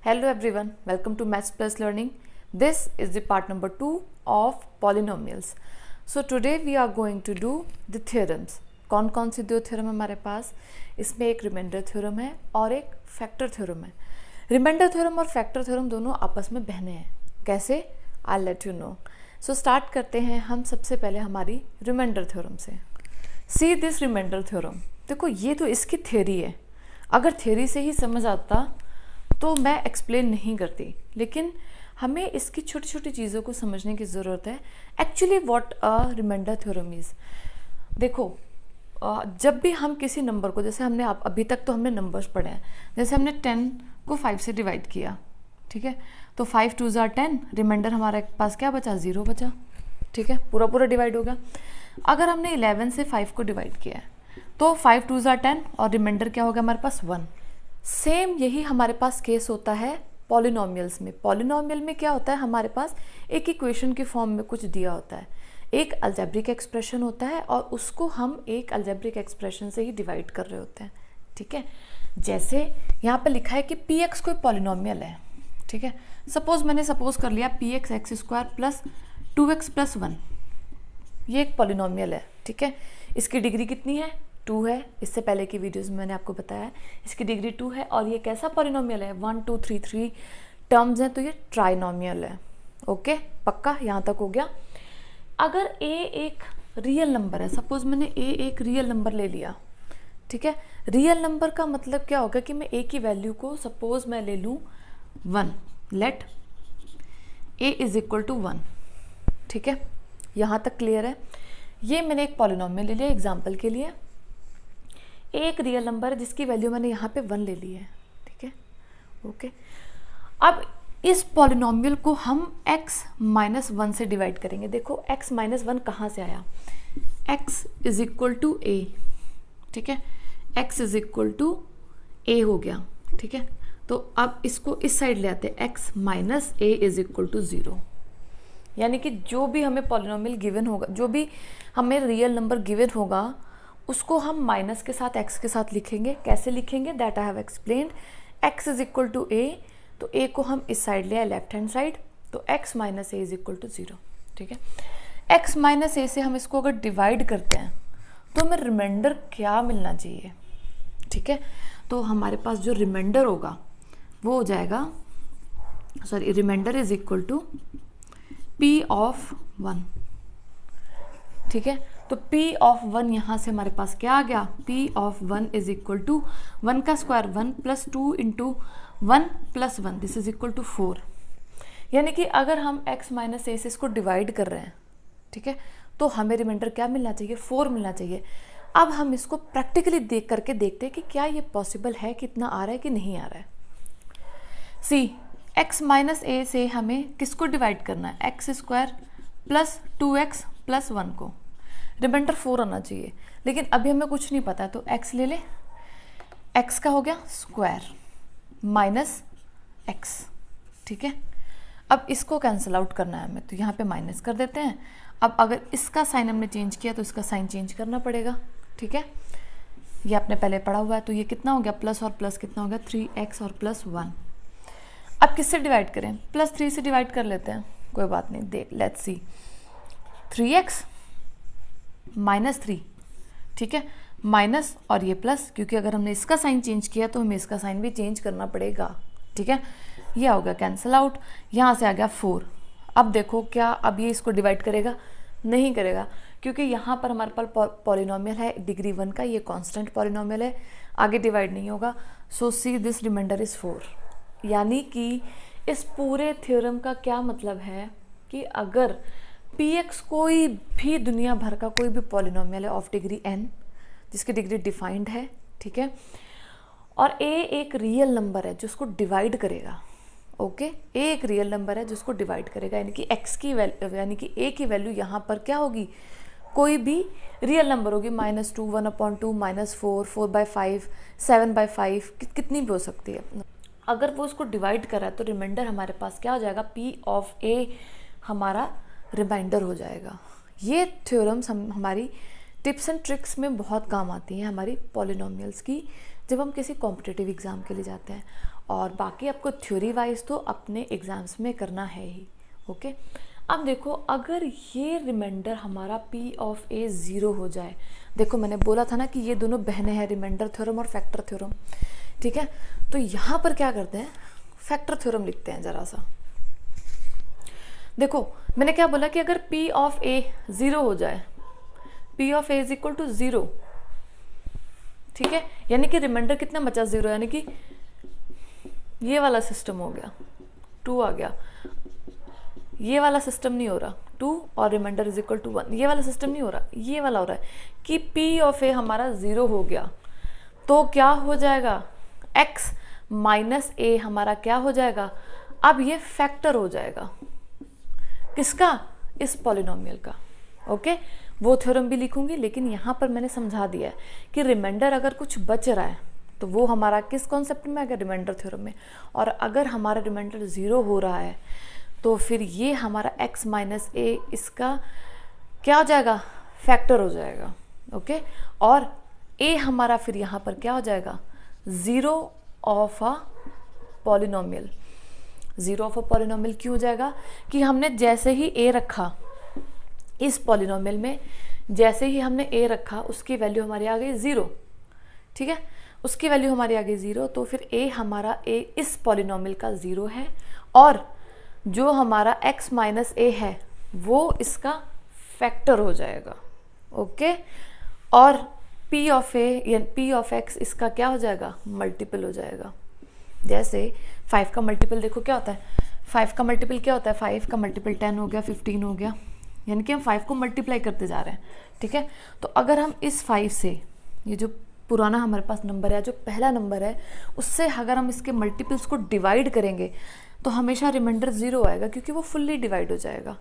Hello everyone, welcome to Maths Plus Learning. This is the part number 2 of polynomials. So today we are going to do the theorems. कौन कौन सी दो theorem हमारे पास? इसमें एक remainder theorem है और एक फैक्टर थ्योरम है. रिमाइंडर थ्योरम और फैक्टर थ्योरम दोनों आपस में बहने हैं. कैसे? I'll let you know. So start करते हैं हम सबसे पहले हमारी रिमाइंडर थ्योरम से. See this remainder theorem. देखो ये तो इसकी थ्योरी है. अगर थ्योरी से ही समझ आता तो मैं एक्सप्लेन नहीं करती, लेकिन हमें इसकी छोटी छोटी चीज़ों को समझने की ज़रूरत है. Actually what a remainder theorem is, देखो जब भी हम किसी नंबर को, जैसे हमने अभी तक तो हमने नंबर्स पढ़े हैं, जैसे हमने 10 को 5 से डिवाइड किया, ठीक है, तो 5 2 ज़ार 10, रिमाइंडर हमारे पास क्या बचा? 0 बचा, ठीक है, पूरा पूरा डिवाइड हो गया. अगर हमने 11 से 5 को डिवाइड किया है तो 5 2 ज़ार 10 और रिमाइंडर क्या हो गया हमारे पास? 1. सेम यही हमारे पास केस होता है पॉलिनोमियल्स में. पॉलिनोमियल में क्या होता है, हमारे पास एक इक्वेशन के फॉर्म में कुछ दिया होता है, एक अलजेब्रिक एक्सप्रेशन होता है और उसको हम एक अलजेब्रिक एक्सप्रेशन से ही डिवाइड कर रहे होते हैं, ठीक है. जैसे यहाँ पे लिखा है कि पी एक्स कोई पॉलिनोमियल है, ठीक है. मैंने सपोज कर लिया P x x square plus 2x plus 1, ये एक पॉलिनोमियल है, ठीक है. इसकी डिग्री कितनी है? 2 है. इससे पहले की वीडियोस में मैंने आपको बताया इसकी डिग्री 2 है. और ये कैसा पॉलिनोमियल है? 1 2 3 3 टर्म्स हैं, तो ये ट्राइनोमियल है. ओके, पक्का, यहाँ तक हो गया. अगर a एक रियल नंबर है, सपोज मैंने a एक रियल नंबर ले लिया, ठीक है. रियल नंबर का मतलब क्या होगा कि मैं a की वैल्यू को, सपोज मैं ले लूँ 1, let a is equal to 1, ठीक है. यहाँ तक क्लियर है. ये मैंने एक पॉलिनोमियल ले लिया एग्जाम्पल के लिए. एक रियल नंबर है जिसकी वैल्यू मैंने यहाँ पे 1 ले ली है, ठीक है. ओके, अब इस पॉलिनोमियल को हम x माइनस 1 से डिवाइड करेंगे. देखो x माइनस 1 कहाँ से आया? x is equal to a, ठीक है. x is equal to a हो गया, ठीक है. तो अब इसको इस साइड ले आते हैं, x minus a is equal to 0. यानी कि जो भी हमें पॉलिनोमियल गिवन होगा, जो भी हमें रियल नंबर गिवन होगा, उसको हम माइनस के साथ x के साथ लिखेंगे. कैसे लिखेंगे? That I have explained. x is equal to a, तो a को हम इस साइड ले आए, लेफ्ट हैंड साइड, तो x minus a is equal to 0, ठीक है. x माइनस a से हम इसको अगर डिवाइड करते हैं तो हमें रिमाइंडर क्या मिलना चाहिए, ठीक है. तो हमारे पास जो रिमाइंडर होगा वो हो जाएगा, sorry, remainder is equal to p of 1, ठीक है. तो p ऑफ 1 यहाँ से हमारे पास क्या आ गया? p of 1 is equal to 1 का square 1 plus 2 into 1 plus 1, this is equal to 4. यानी कि अगर हम x माइनस ए से इसको डिवाइड कर रहे हैं, ठीक है, तो हमें रिमाइंडर क्या मिलना चाहिए? 4 मिलना चाहिए. अब हम इसको प्रैक्टिकली देख करके देखते हैं कि क्या ये पॉसिबल है, कितना आ रहा है कि नहीं आ रहा है. सी, x माइनस ए से हमें किसको डिवाइड करना है? X square plus 2x plus 1 को. रिमाइंडर 4 आना चाहिए, लेकिन अभी हमें कुछ नहीं पता है, तो x ले ले. x का हो गया स्क्वायर माइनस x, ठीक है. अब इसको कैंसिल आउट करना है हमें, तो यहाँ पे माइनस कर देते हैं. अब अगर इसका साइन हमने चेंज किया तो इसका साइन चेंज करना पड़ेगा, ठीक है. ये आपने पहले पढ़ा हुआ है. तो ये कितना हो गया? प्लस और प्लस कितना हो गया? 3x और प्लस 1. अब किससे डिवाइड करें? प्लस 3 से डिवाइड कर लेते हैं, कोई बात नहीं. देख, लेट्स सी, 3x माइनस 3, ठीक है, माइनस और ये प्लस, क्योंकि अगर हमने इसका साइन चेंज किया तो हमें इसका साइन भी चेंज करना पड़ेगा, ठीक है. ये हो गया कैंसिल आउट. यहाँ से आ गया 4. अब देखो क्या अब ये इसको डिवाइड करेगा? नहीं करेगा, क्योंकि यहाँ पर हमारे पास पॉलिनोमियल है डिग्री 1 का, ये कांस्टेंट पॉलिनोमियल है, आगे डिवाइड नहीं होगा. सो सी दिस रिमाइंडर इज 4. यानी कि इस पूरे थ्योरम का क्या मतलब है कि अगर px कोई भी दुनिया भर का कोई भी पॉलिनोमियल है ऑफ डिग्री n, जिसकी डिग्री डिफाइंड है, ठीक है, और a एक रियल नंबर है जिसको डिवाइड करेगा. ओके, a एक रियल नंबर है जिसको डिवाइड करेगा, यानी कि x की वैल्यू, यानी कि a की वैल्यू यहाँ पर क्या होगी? कोई भी रियल नंबर होगी. -2, 1/2, -4, 4/5, 7/5, कितनी भी हो सकती है. अगर वो उसको डिवाइड कर रहा है तो रिमाइंडर हमारे पास क्या हो जाएगा? p ऑफ a हमारा रिमाइंडर हो जाएगा. ये थ्योरम्स हमारी टिप्स एंड ट्रिक्स में बहुत काम आती हैं, हमारी पॉलिनोमियल्स की, जब हम किसी कॉम्पिटिटिव एग्ज़ाम के लिए जाते हैं. और बाकी आपको थ्योरी वाइज तो अपने एग्जाम्स में करना है ही। ओके, अब देखो अगर ये रिमाइंडर हमारा P ऑफ A 0 हो जाए, देखो मैंने बोला था ना कि ये दोनों बहनें हैं, रिमाइंडर थ्योरम और फैक्टर थ्योरम, ठीक है। तो यहाँ पर क्या करते हैं, फैक्टर थ्योरम लिखते हैं जरा सा। देखो मैंने क्या बोला कि अगर P ऑफ A 0 हो जाए, P of A is equal to 0, ठीक है, यानी कि रिमाइंडर कितना बचा 0, यानी कि ये वाला सिस्टम हो गया, 2 आ गया, ये वाला सिस्टम नहीं हो रहा 2 और रिमाइंडर इज इक्वल टू 1, ये वाला सिस्टम नहीं हो रहा, ये वाला हो रहा है कि P ऑफ A हमारा 0 हो गया, तो क्या हो जाएगा, x माइनस A हमारा क्या हो जाएगा, अब ये फैक्टर हो जाएगा, किसका, इस पॉलिनोमियल का। ओके, वो थ्योरम भी लिखूंगी, लेकिन यहाँ पर मैंने समझा दिया है कि रिमाइंडर अगर कुछ बच रहा है तो वो हमारा किस कॉन्सेप्ट में आएगा, रिमाइंडर थ्योरम में, और अगर हमारा रिमाइंडर 0 हो रहा है तो फिर ये हमारा x माइनस ए इसका क्या हो जाएगा, फैक्टर हो जाएगा। ओके, और a हमारा फिर यहाँ पर क्या हो जाएगा, 0 of a polynomial. 0 of a polynomial क्यों हो जाएगा कि हमने जैसे ही a रखा इस पॉलिनोमियल में, जैसे ही हमने a रखा उसकी वैल्यू हमारी आ गई 0, ठीक है, उसकी वैल्यू हमारी आ गई 0, तो फिर a हमारा a इस पॉलिनोमियल का 0 है, और जो हमारा x माइनस ए है वो इसका फैक्टर हो जाएगा। ओके, और p ऑफ a या p ऑफ x इसका क्या हो जाएगा, मल्टीपल हो जाएगा। जैसे 5 का मल्टीपल देखो क्या होता है, 5 का मल्टीपल क्या होता है, 5 का मल्टीपल 10 हो गया, 15 हो गया, यानी कि हम 5 को मल्टीप्लाई करते जा रहे हैं, ठीक है। तो अगर हम इस 5 से, ये जो पुराना हमारे पास नंबर है, जो पहला नंबर है, उससे अगर हम इसके मल्टीपल्स को डिवाइड करेंगे तो हमेशा रिमाइंडर 0 आएगा, क्योंकि वो फुल्ली डिवाइड हो जाएगा।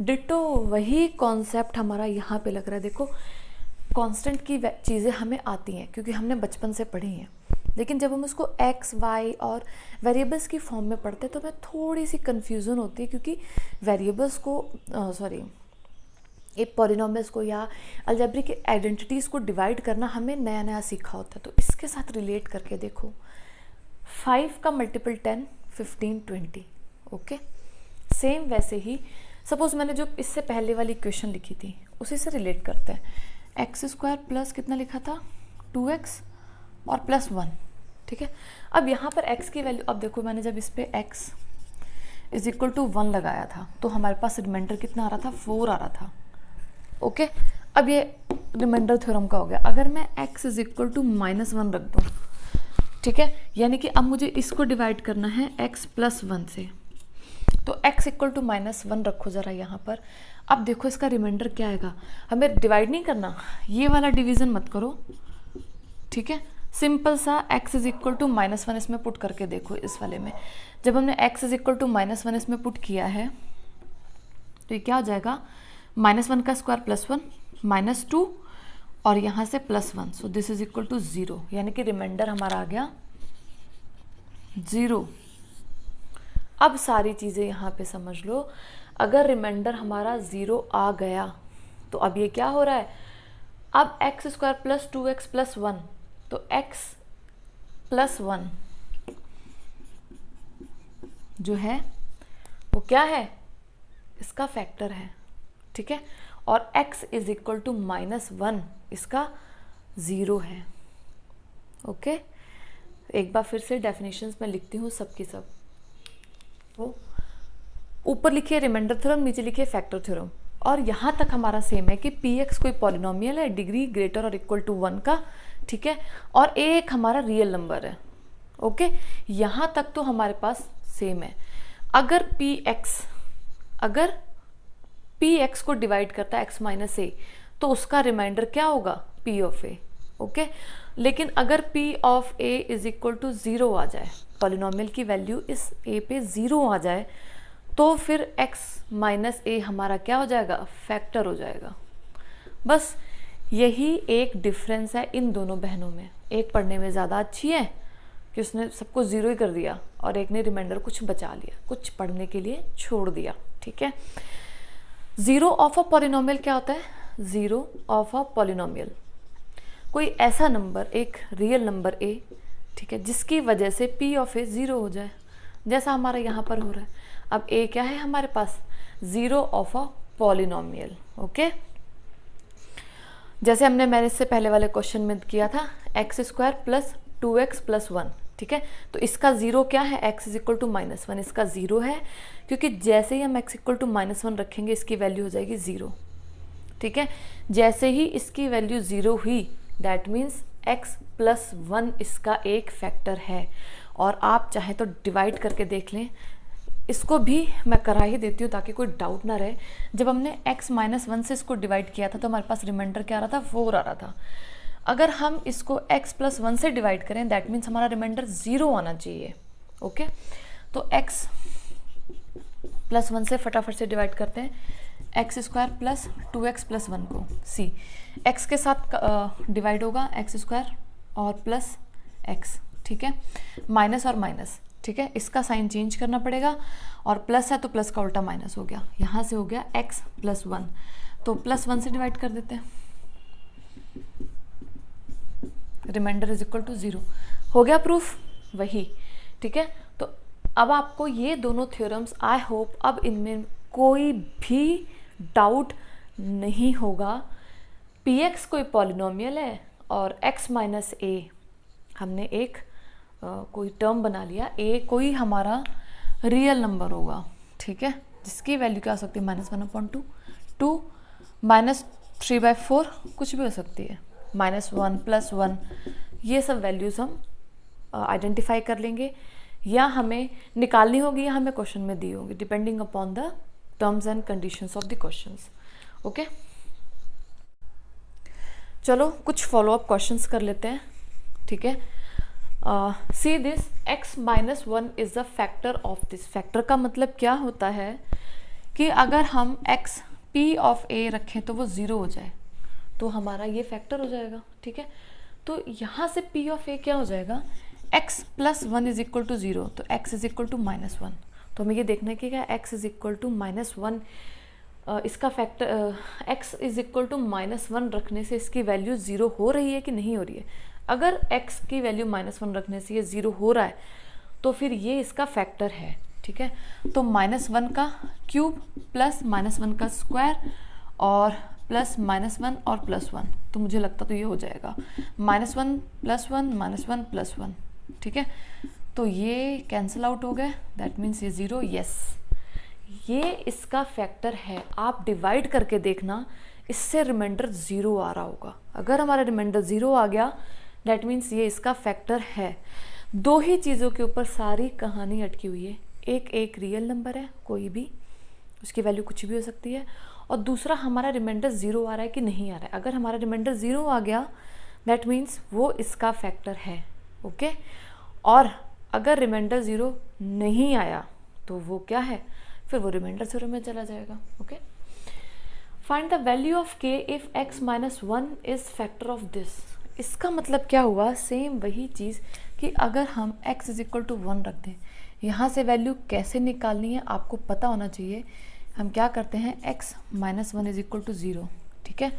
डिटो वही कॉन्सेप्ट हमारा यहाँ पे लग रहा है। देखो कांस्टेंट की चीज़ें हमें आती हैं क्योंकि हमने बचपन से पढ़ी हैं, लेकिन जब हम उसको x, y और वेरिएबल्स की फॉर्म में पढ़ते हैं तो हमें थोड़ी सी कन्फ्यूज़न होती है, क्योंकि वेरिएबल्स को एक पॉलिनोमियल्स को या अलजेब्रिक आइडेंटिटीज़ को डिवाइड करना हमें नया नया सीखा होता है। तो इसके साथ रिलेट करके देखो, 5 का मल्टीपल 10, 15, 20। ओके, सेम वैसे ही सपोज मैंने जो इससे पहले वाली इक्वेशन लिखी थी उसी से रिलेट करते हैं। एक्स स्क्वायर प्लस कितना लिखा था, 2x और प्लस 1, ठीक है। अब यहाँ पर x की वैल्यू, अब देखो मैंने जब इस पर x इज इक्वल टू 1 लगाया था तो हमारे पास रिमाइंडर कितना आ रहा था, 4 आ रहा था। ओके, अब ये रिमाइंडर थ्योरम का हो गया। अगर मैं x इज इक्वल टू -1 रख दूँ, ठीक है, यानी कि अब मुझे इसको डिवाइड करना है x प्लस 1 से, तो x इक्वल टू -1 रखो ज़रा यहाँ पर। अब देखो इसका रिमाइंडर क्या आएगा, हमें डिवाइड नहीं करना, ये वाला डिवीज़न मत करो, ठीक है, सिंपल सा x इज इक्वल टू -1 इसमें पुट करके देखो। इस वाले में जब हमने x इज इक्वल टू -1 इसमें पुट किया है तो ये क्या हो जाएगा, -1 का स्क्वायर +1 -2 और यहाँ से +1, so this is equal to 0, यानी कि रिमाइंडर हमारा आ गया 0। अब सारी चीज़ें यहाँ पे समझ लो, अगर रिमाइंडर हमारा 0 आ गया तो अब ये क्या हो रहा है, अब x square plus 2x plus 1, तो x प्लस 1 जो है वो क्या है, इसका फैक्टर है, ठीक है, और x इज इक्वल टू -1 इसका 0 है। ओके, एक बार फिर से डेफिनेशंस में लिखती हूँ सबकी सब। तो ऊपर लिखिए रिमाइंडर थ्योरम, नीचे लिखिए फैक्टर थ्योरम, और यहाँ तक हमारा सेम है कि px कोई पॉलिनोमियल है डिग्री ग्रेटर और इक्वल टू 1 का, ठीक है, और a एक हमारा रियल नंबर है। ओके, यहाँ तक तो हमारे पास सेम है। अगर px को डिवाइड करता है x माइनस ए, तो उसका रिमाइंडर क्या होगा, p ऑफ a। ओके, लेकिन अगर p of a is equal to 0 आ जाए, पॉलिनोमियल की वैल्यू इस a पे 0 आ जाए, तो फिर x माइनस ए हमारा क्या हो जाएगा, फैक्टर हो जाएगा। बस यही एक डिफरेंस है इन दोनों बहनों में। एक पढ़ने में ज़्यादा अच्छी है कि उसने सबको 0 ही कर दिया, और एक ने रिमाइंडर कुछ बचा लिया, कुछ पढ़ने के लिए छोड़ दिया, ठीक है। 0 ऑफ अ पॉलिनोमियल क्या होता है, 0 ऑफ अ पॉलिनोमियल कोई ऐसा नंबर, एक रियल नंबर a ठीक है, जिसकी वजह से पी ऑफ ए ज़ीरो हो जाए, जैसा हमारा यहाँ पर हो रहा है। अब ए क्या है हमारे पास, zero of a polynomial. Okay, जैसे मैंने इससे पहले वाले क्वेश्चन में किया था, x square plus 2x plus 1, ठीक है। तो इसका ज़ीरो क्या है, x इज इक्वल टू -1, इसका ज़ीरो है, क्योंकि जैसे ही हम x इक्वल टू -1 रखेंगे इसकी वैल्यू हो जाएगी ज़ीरो, ठीक है। जैसे ही इसकी वैल्यू ज़ीरो हुई, दैट मीन्स x प्लस 1 इसका एक फैक्टर है। और आप चाहे तो डिवाइड करके देख लें, इसको भी मैं करा ही देती हूँ ताकि कोई डाउट ना रहे। जब हमने x -1 से इसको डिवाइड किया था तो हमारे पास रिमाइंडर क्या आ रहा था, 4 आ रहा था। अगर हम इसको x प्लस 1 से डिवाइड करें, दैट मीन्स हमारा रिमाइंडर 0 आना चाहिए। ओके, तो x प्लस 1 से फटाफट से डिवाइड करते हैं, x square plus 2x plus 1 को सी, x के साथ डिवाइड होगा एक्स स्क्वायर और प्लस x, ठीक है, माइनस और माइनस, ठीक है, इसका साइन चेंज करना पड़ेगा, और प्लस है तो प्लस का उल्टा माइनस हो गया, यहाँ से हो गया x प्लस 1, तो प्लस 1 से डिवाइड कर देते हैं, रिमाइंडर इज इक्वल टू 0, हो गया प्रूफ वही, ठीक है। तो अब आपको ये दोनों थ्योरम्स, आई होप अब इनमें कोई भी डाउट नहीं होगा। px कोई पॉलिनोमियल है और x माइनस ए हमने एक कोई टर्म बना लिया, a कोई हमारा रियल नंबर होगा, ठीक है, जिसकी वैल्यू क्या हो सकती है, -1/2, 2 -3/4, कुछ भी हो सकती है, -1 + 1, ये सब वैल्यूज़ हम आइडेंटिफाई कर लेंगे, या हमें निकालनी होगी या हमें क्वेश्चन में दी होगी, depending upon the terms and conditions of the questions. Okay, चलो कुछ फॉलोअप क्वेश्चंस कर लेते हैं, ठीक है। See this, x - 1 is the factor of this. Factor का मतलब क्या होता है कि अगर हम x p ऑफ a रखें तो वो 0 हो जाए तो हमारा ये फैक्टर हो जाएगा, ठीक है। तो यहाँ से p ऑफ a क्या हो जाएगा, x plus 1 is equal to 0, तो x इज इक्वल टू -1, तो हमें ये देखना है कि क्या x इज इक्वल टू -1, इसका factor x is equal to -1 रखने से इसकी वैल्यू 0 हो रही है कि नहीं हो रही है। अगर x की वैल्यू -1 रखने से ये 0 हो रहा है तो फिर ये इसका फैक्टर है, ठीक है। तो -1 का क्यूब प्लस -1 का स्क्वायर और प्लस -1 और +1, तो मुझे लगता तो ये हो जाएगा -1 + 1 -1 + 1, ठीक है। तो ये कैंसिल आउट हो गए, दैट मीन्स ये 0, यस, ये इसका फैक्टर है। आप डिवाइड करके देखना, इससे रिमाइंडर 0 आ रहा होगा। अगर हमारा रिमाइंडर 0 आ गया, दैट मीन्स ये इसका फैक्टर है। दो ही चीज़ों के ऊपर सारी कहानी अटकी हुई है, एक रियल नंबर है कोई भी, उसकी वैल्यू कुछ भी हो सकती है, और दूसरा हमारा रिमाइंडर 0 आ रहा है कि नहीं आ रहा है। अगर हमारा रिमाइंडर 0 आ गया, दैट मीन्स वो इसका फैक्टर है, ओके। और अगर रिमाइंडर 0 नहीं आया तो वो क्या है, फिर वो रिमाइंडर 0 में चला जाएगा, okay. Find the value of k if x - 1 is factor of this. इसका मतलब क्या हुआ, सेम वही चीज़ कि अगर हम x इज इक्वल टू 1 रख दें, यहाँ से वैल्यू कैसे निकालनी है आपको पता होना चाहिए। हम क्या करते हैं, x - 1 इज इक्वल टू 0, ठीक है,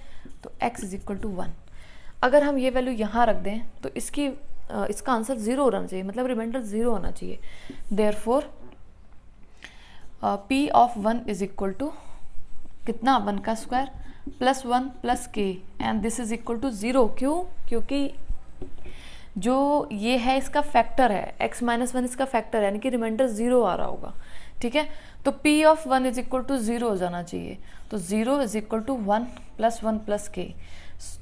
तो x इज इक्वल टू 1। अगर हम ये वैल्यू यहाँ रख दें तो इसका आंसर 0 होना चाहिए, मतलब रिमाइंडर 0 होना चाहिए। Therefore p of 1 is equal to कितना, 1 का square plus 1 plus k, and this is equal to 0। क्यों, क्योंकि जो ये है इसका फैक्टर है, x - 1 इसका फैक्टर है, यानी कि रिमाइंडर 0 आ रहा होगा, ठीक है। तो p of 1 is equal to 0 हो जाना चाहिए, तो 0 is equal to 1 + 1 + k,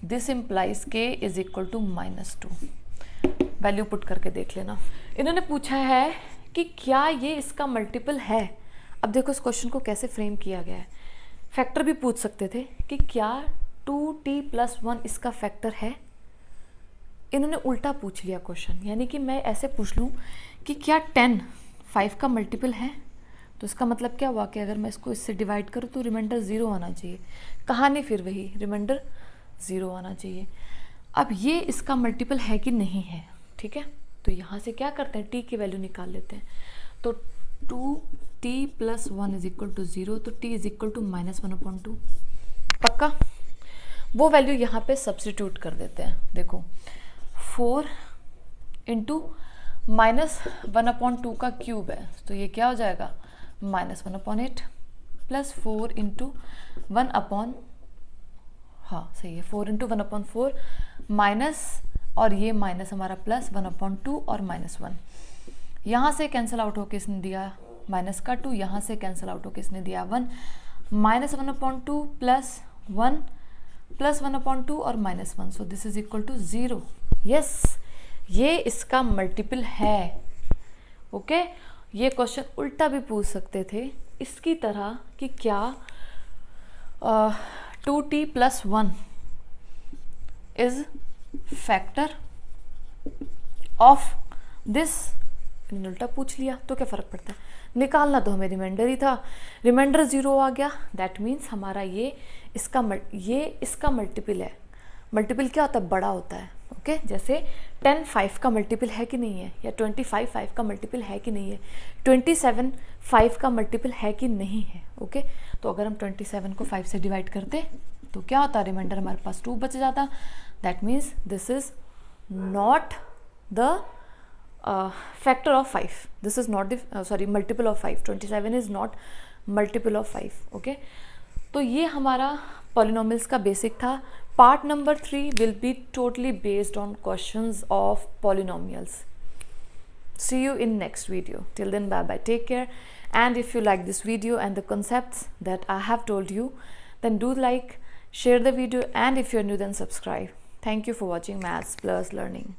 this implies k is equal to -2। Value put करके देख लेना। इन्होंने पूछा है कि क्या ये इसका मल्टीपल है। अब देखो इस क्वेश्चन को कैसे फ्रेम किया गया है, फैक्टर भी पूछ सकते थे कि क्या 2t + 1 इसका फैक्टर है। इन्होंने उल्टा पूछ लिया क्वेश्चन, यानी कि मैं ऐसे पूछ लूँ कि क्या 10 5 का मल्टीपल है, तो इसका मतलब क्या हुआ कि अगर मैं इसको इससे डिवाइड करूँ तो रिमाइंडर 0 आना चाहिए। कहानी फिर वही, रिमाइंडर 0 आना चाहिए। अब ये इसका मल्टीपल है कि नहीं है, ठीक है। तो यहाँ से क्या करते हैं, t की वैल्यू निकाल लेते हैं। तो 2t + 1 इज इक्वल टू 0, तो t इज इक्वल टू -1/2, पक्का। वो वैल्यू यहाँ पे सब्स्टिट्यूट कर देते हैं। देखो 4 इंटू -1/2 का क्यूब है, तो ये क्या हो जाएगा -1/8 प्लस 4 इंटू 1/, हाँ सही है, 4 इंटू 1/4 माइनस, और ये माइनस हमारा प्लस 1/2 और -1, यहाँ से कैंसिल आउट होके इसने दिया माइनस का 2, यहाँ से कैंसिल आउट होके इसने दिया 1, -1/2 प्लस 1 प्लस 1/2 और -1, so this is equal to 0। Yes, ये इसका मल्टीपल है। ओके, ये क्वेश्चन उल्टा भी पूछ सकते थे इसकी तरह कि क्या 2t + 1 is factor of this, उल्टा पूछ लिया तो क्या फ़र्क पड़ता है, निकालना तो हमें रिमाइंडर ही था, रिमाइंडर 0 आ गया, दैट मीन्स हमारा ये इसका मल्टीपल है। मल्टीपल क्या होता है, बड़ा होता है। ओके, जैसे 10 5 का मल्टीपल है कि नहीं है, या 25 5 का मल्टीपल है कि नहीं है, 27 5 का मल्टीपल है कि नहीं है। ओके, तो अगर हम 27 को 5 से डिवाइड करते तो क्या होता, रिमाइंडर हमारे पास 2 बच जाता, that means this is not the factor of 5, this is not the multiple of 5, 27 is not multiple of 5। okay, तो ये हमारा पॉलिनोमियल्स का बेसिक था। Part number 3 will be totally based on questions of polynomials. See you in next video. Till then, bye bye, take care. And if you like this video and the concepts that I have told you, then do like, share the video, and if you're new, then subscribe. Thank you for watching Maths Plus Learning.